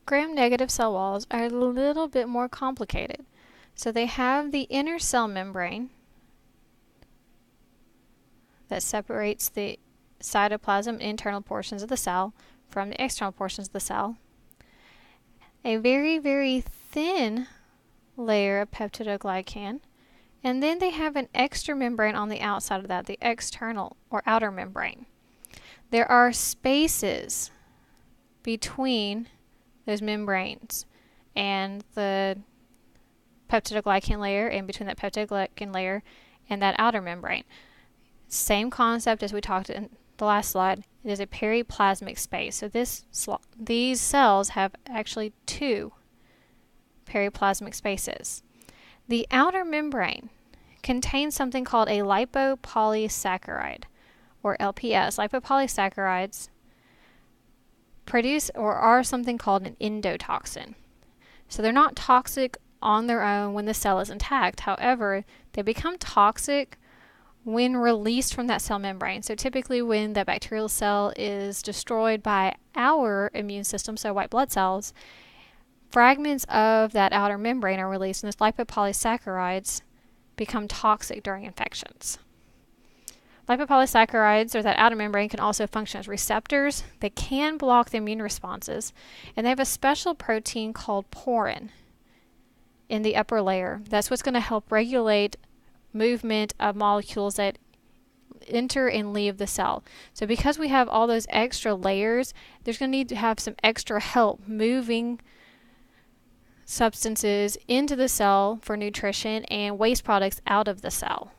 Gram-negative cell walls are a little bit more complicated. So they have the inner cell membrane that separates the cytoplasm internal portions of the cell from the external portions of the cell. A very, very thin layer of peptidoglycan, and then they have an extra membrane on the outside of that, the external or outer membrane. There are spaces between those membranes and the peptidoglycan layer, and between that peptidoglycan layer and that outer membrane. Same concept as we talked in the last slide. It is a periplasmic space. So these cells have actually two periplasmic spaces. The outer membrane contains something called a lipopolysaccharide, or LPS. Lipopolysaccharides produce or are something called an endotoxin. So they're not toxic on their own when the cell is intact. However, they become toxic when released from that cell membrane. So typically when the bacterial cell is destroyed by our immune system, so white blood cells, fragments of that outer membrane are released, and those lipopolysaccharides become toxic during infections. Lipopolysaccharides, or that outer membrane, can also function as receptors. They can block the immune responses, and they have a special protein called porin in the upper layer. That's what's going to help regulate movement of molecules that enter and leave the cell. So because we have all those extra layers, there's going to need to have some extra help moving substances into the cell for nutrition and waste products out of the cell.